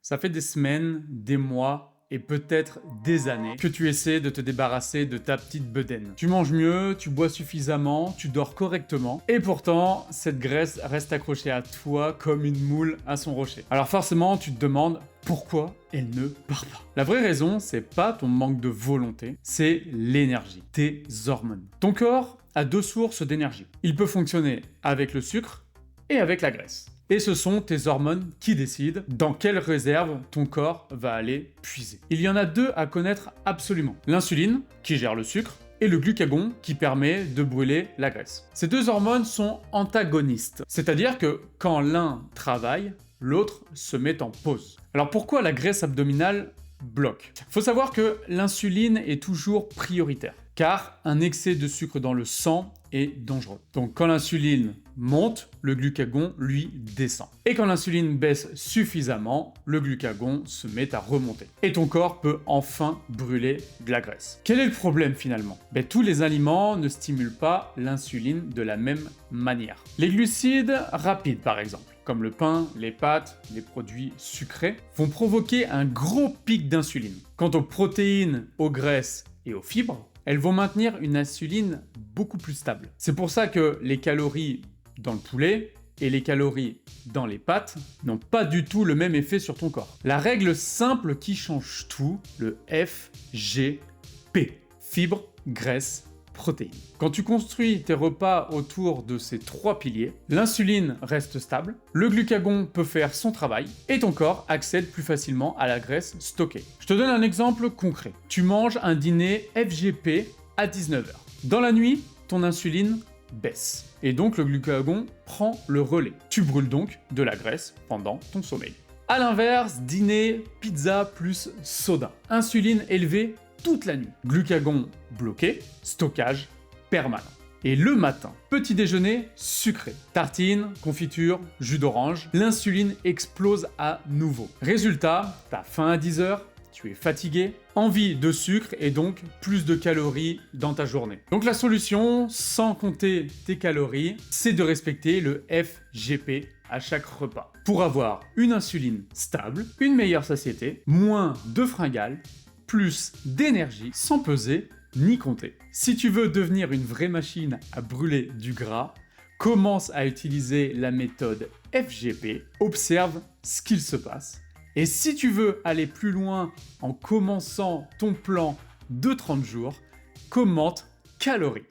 Ça fait des semaines, des mois et peut-être des années que tu essaies de te débarrasser de ta petite bedaine. Tu manges mieux, tu bois suffisamment, tu dors correctement, et pourtant, cette graisse reste accrochée à toi comme une moule à son rocher. Alors forcément, tu te demandes pourquoi elle ne part pas. La vraie raison, c'est pas ton manque de volonté, c'est l'énergie, tes hormones. Ton corps a deux sources d'énergie. Il peut fonctionner avec le sucre et avec la graisse. Et ce sont tes hormones qui décident dans quelle réserve ton corps va aller puiser. Il y en a deux à connaître absolument. L'insuline, qui gère le sucre, et le glucagon, qui permet de brûler la graisse. Ces deux hormones sont antagonistes, c'est-à-dire que quand l'un travaille, l'autre se met en pause. Alors pourquoi la graisse abdominale bloque? Faut savoir que l'insuline est toujours prioritaire, car un excès de sucre dans le sang est dangereux. Donc quand l'insuline monte, le glucagon, lui, descend. Et quand l'insuline baisse suffisamment, le glucagon se met à remonter. Et ton corps peut enfin brûler de la graisse. Quel est le problème finalement? Tous les aliments ne stimulent pas l'insuline de la même manière. Les glucides rapides par exemple, comme le pain, les pâtes, les produits sucrés, vont provoquer un gros pic d'insuline. Quant aux protéines, aux graisses et aux fibres, elles vont maintenir une insuline beaucoup plus stable. C'est pour ça que les calories dans le poulet et les calories dans les pâtes n'ont pas du tout le même effet sur ton corps. La règle simple qui change tout, le FGP. Fibres, graisses, protéines. Quand tu construis tes repas autour de ces trois piliers, l'insuline reste stable, le glucagon peut faire son travail et ton corps accède plus facilement à la graisse stockée. Je te donne un exemple concret. Tu manges un dîner FGP à 19h. Dans la nuit, ton insuline baisse et donc le glucagon prend le relais. Tu brûles donc de la graisse pendant ton sommeil. A l'inverse, dîner, pizza plus soda. Insuline élevée toute la nuit. Glucagon bloqué, stockage permanent. Et le matin, petit déjeuner sucré. Tartines, confiture, jus d'orange, l'insuline explose à nouveau. Résultat, t'as faim à 10h, tu es fatigué, envie de sucre et donc plus de calories dans ta journée. Donc la solution, sans compter tes calories, c'est de respecter le FGP à chaque repas. Pour avoir une insuline stable, une meilleure satiété, moins de fringales, plus d'énergie sans peser ni compter. Si tu veux devenir une vraie machine à brûler du gras, commence à utiliser la méthode FGP, observe ce qu'il se passe. Et si tu veux aller plus loin en commençant ton plan de 30 jours, commente calories.